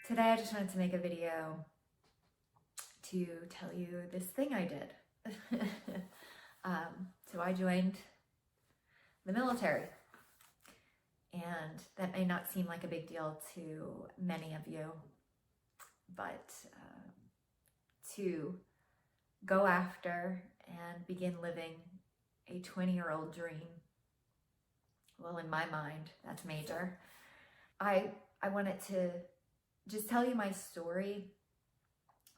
Today I just wanted to make a video to tell you this thing I did. So I joined the military, and that may not seem like a big deal to many of you, but to go after and begin living a 20-year-old dream, well, in my mind, that's major. I wanted to just tell you my story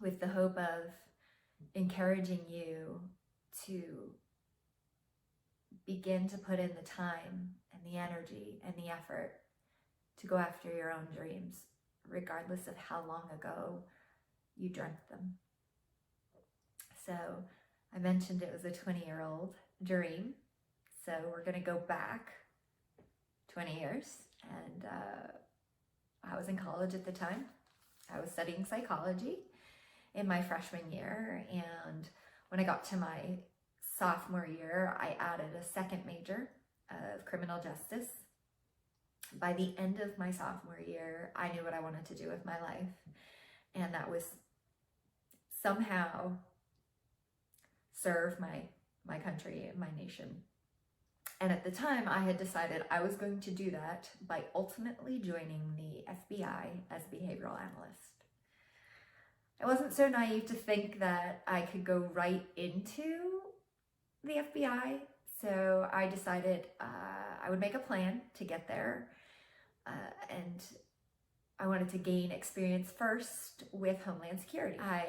with the hope of encouraging you to begin to put in the time and the energy and the effort to go after your own dreams, regardless of how long ago you dreamt them. So I mentioned it was a 20-year-old dream. So we're going to go back 20 years. And I was in college at the time. I was studying psychology in my freshman year. And when I got to my sophomore year, I added a second major of criminal justice. By the end of my sophomore year, I knew what I wanted to do with my life. And that was somehow serve my country and my nation. And at the time, I had decided I was going to do that by ultimately joining the FBI as a behavioral analyst. I wasn't so naive to think that I could go right into the FBI, so I decided I would make a plan to get there, and I wanted to gain experience first with Homeland Security. I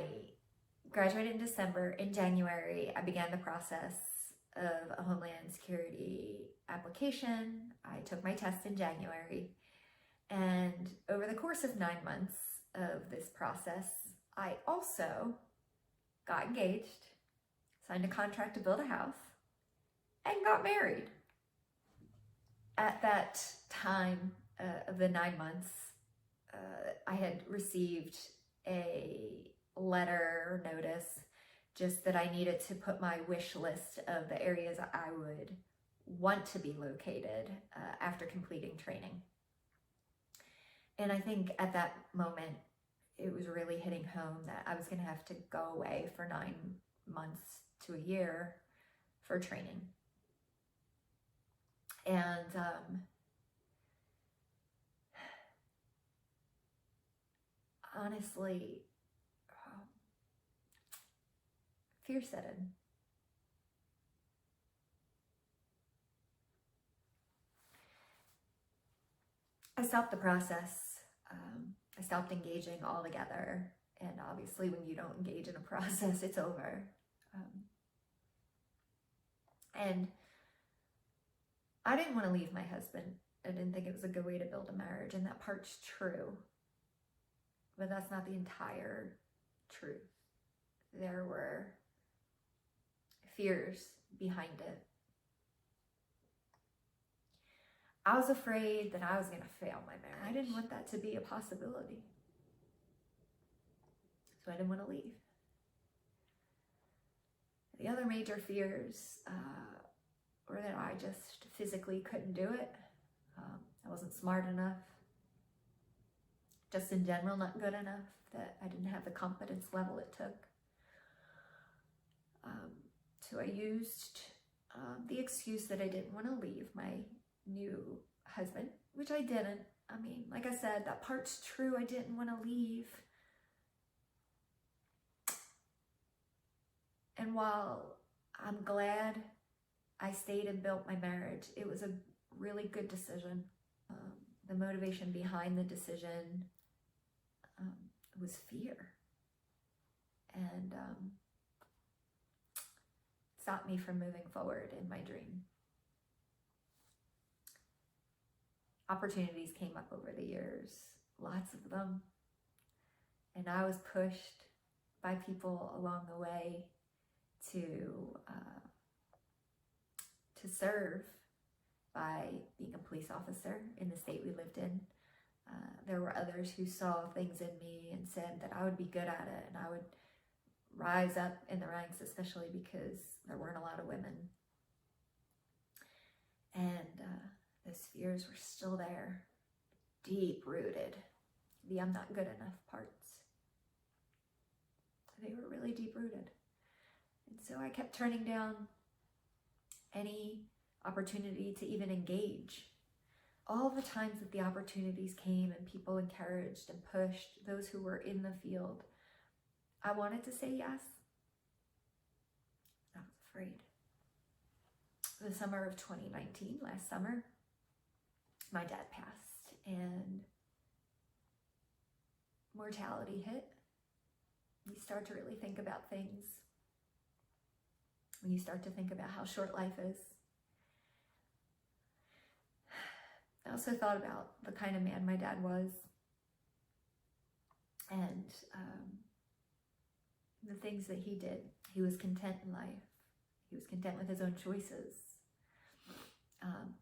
graduated in December. In January, I began the process of a Homeland Security application. I took my test in January, and over the course of 9 months of this process, I also got engaged, signed a contract to build a house, and got married. At that time of the 9 months, I had received a letter or notice just that I needed to put my wish list of the areas I would want to be located after completing training. And I think at that moment, it was really hitting home that I was going to have to go away for 9 months to a year for training. And honestly, fear set in. I stopped the process. I stopped engaging altogether. And obviously, when you don't engage in a process, it's over. And I didn't want to leave my husband. I didn't think it was a good way to build a marriage, and that part's true. But that's not the entire truth. There were fears behind it. I was afraid that I was going to fail my marriage. I didn't want that to be a possibility. So I didn't want to leave. The other major fears were that I just physically couldn't do it. I wasn't smart enough. Just in general, not good enough. That I didn't have the competence level it took. So I used the excuse that I didn't want to leave my new husband, which I didn't. I mean, like I said, that part's true. I didn't want to leave. And while I'm glad I stayed and built my marriage, it was a really good decision. The motivation behind the decision was fear. And stopped me from moving forward in my dream. Opportunities came up over the years, lots of them. And I was pushed by people along the way to serve by being a police officer in the state we lived in. There were others who saw things in me and said that I would be good at it and I would rise up in the ranks, especially because there weren't a lot of women. And those fears were still there, deep rooted the I'm not good enough parts. They were really deep rooted. And so I kept turning down any opportunity to even engage. All the times that the opportunities came and people encouraged and pushed those who were in the field, I wanted to say yes. I was afraid. The summer of 2019, last summer, my dad passed and mortality hit. You start to really think about things. When you start to think about how short life is. I also thought about the kind of man my dad was and the things that he did. He was content in life. He was content with his own choices.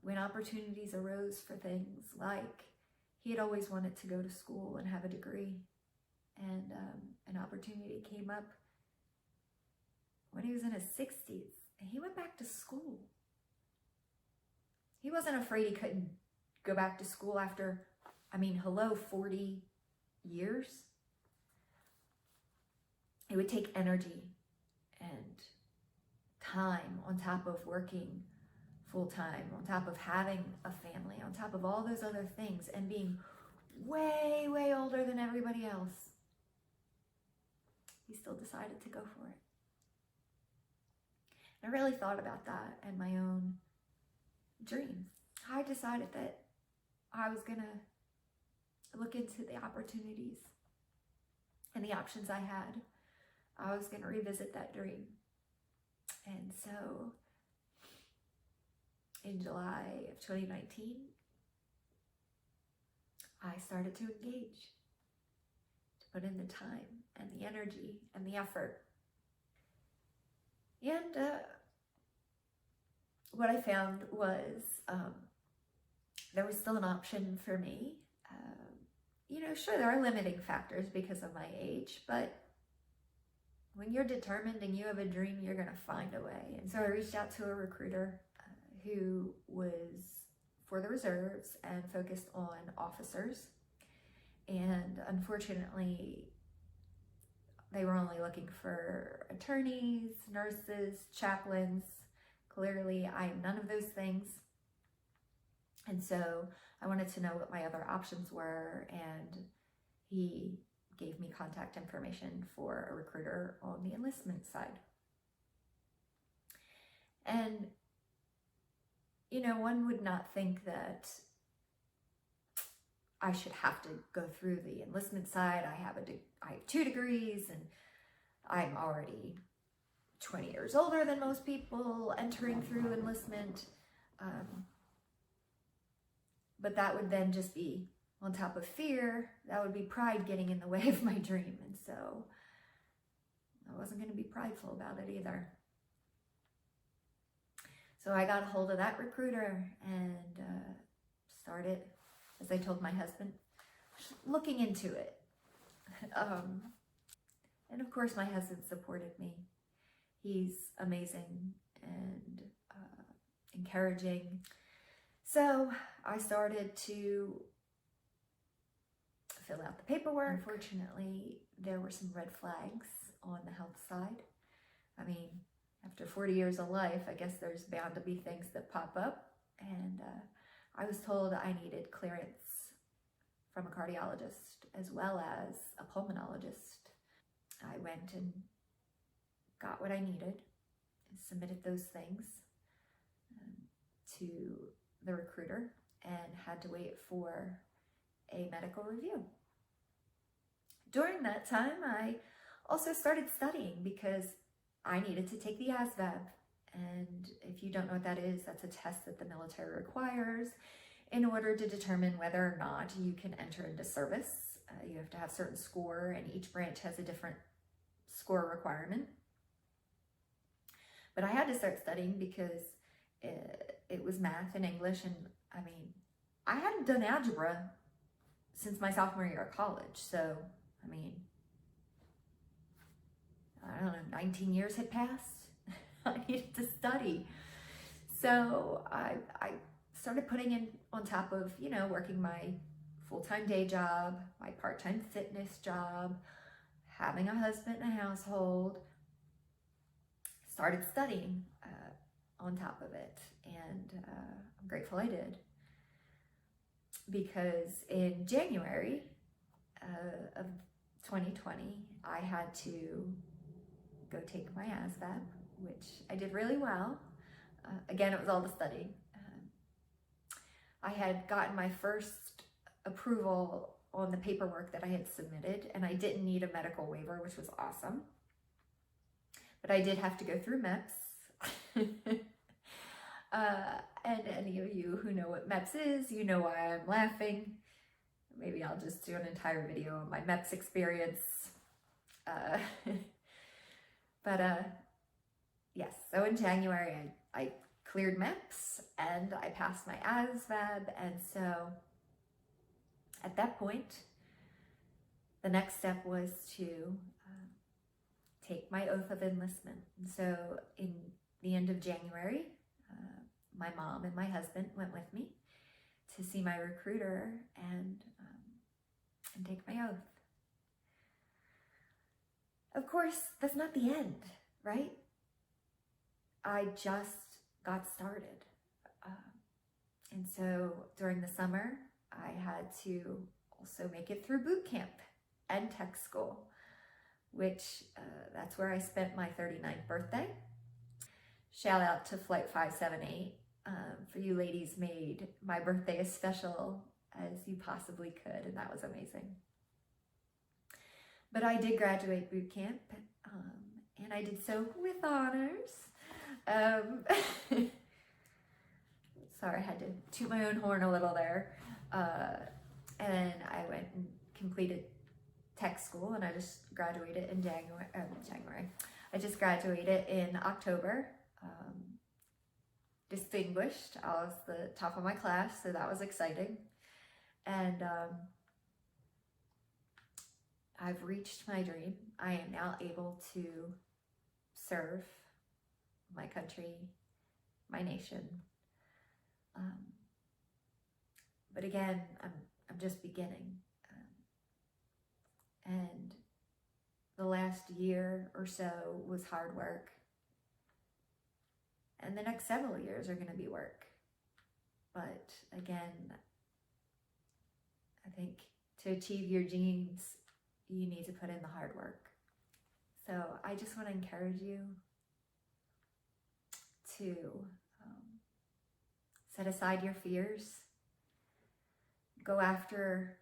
When opportunities arose for things like he had always wanted to go to school and have a degree, and an opportunity came up when he was in his 60s and he went back to school. He wasn't afraid he couldn't go back to school after, 40 years. It would take energy and time on top of working full-time, on top of having a family, on top of all those other things, and being way, way older than everybody else. He still decided to go for it. I really thought about that and my own dreams. I decided that I was going to look into the opportunities and the options I had. I was going to revisit that dream. And so in July of 2019, I started to engage, to put in the time and the energy and the effort. And what I found was there was still an option for me. Sure, there are limiting factors because of my age, but when you're determined and you have a dream, you're going to find a way. And so I reached out to a recruiter who was for the reserves and focused on officers. And unfortunately, they were only looking for attorneys, nurses, chaplains. Clearly, I am none of those things. And so I wanted to know what my other options were, and he gave me contact information for a recruiter on the enlistment side. And, one would not think that I should have to go through the enlistment side. I have 2 degrees, and I'm already 20 years older than most people entering through enlistment. But that would then just be on top of fear. That would be pride getting in the way of my dream. And so I wasn't going to be prideful about it either. So I got a hold of that recruiter and started, as I told my husband, looking into it. And of course, my husband supported me. He's amazing and encouraging. So I started to fill out the paperwork. Unfortunately, there were some red flags on the health side. After 40 years of life, I guess there's bound to be things that pop up. And I was told I needed clearance from a cardiologist as well as a pulmonologist. I went and got what I needed and submitted those things to the recruiter and had to wait for a medical review. During that time, I also started studying because I needed to take the ASVAB. And if you don't know what that is, that's a test that the military requires in order to determine whether or not you can enter into service. You have to have a certain score, and each branch has a different score requirement. But I had to start studying because it was math and English, and I hadn't done algebra since my sophomore year of college. So, I don't know, 19 years had passed. I needed to study. So I started putting in on top of, working my full-time day job, my part-time fitness job, having a husband and a household, started studying on top of it. And I'm grateful I did. Because in January of 2020, I had to go take my ASVAB, which I did really well. Again, it was all the studying. I had gotten my first approval on the paperwork that I had submitted, and I didn't need a medical waiver, which was awesome. But I did have to go through MEPS. And any of you who know what MEPS is, you know why I'm laughing. Maybe I'll just do an entire video on my MEPS experience. Yes, so in January, I cleared MEPS and I passed my ASVAB. And so at that point, the next step was to take my oath of enlistment. And so in the end of January, my mom and my husband went with me to see my recruiter and take my oath. Of course, that's not the end, right? I just got started. And so during the summer, I had to also make it through boot camp and tech school, which that's where I spent my 39th birthday. Shout out to Flight 578. For you ladies, made my birthday as special as you possibly could, and that was amazing. But I did graduate boot camp, and I did so with honors. Sorry, I had to toot my own horn a little there. And I went and completed tech school, and I just graduated in January. I just graduated in October. Distinguished. I was the top of my class, so that was exciting. And I've reached my dream. I am now able to serve my country, my nation. But again, I'm just beginning. And the last year or so was hard work. And the next several years are going to be work. But again, I think to achieve your dreams, you need to put in the hard work. So I just want to encourage you to set aside your fears. Go after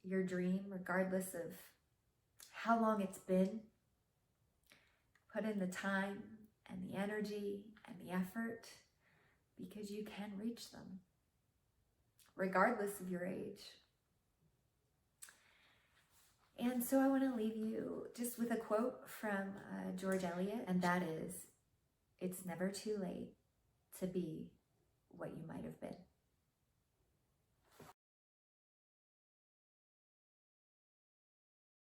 your dream, regardless of how long it's been. Put in the time and the energy and the effort, because you can reach them, regardless of your age. And so I want to leave you just with a quote from George Eliot, and that is, "It's never too late to be what you might have been."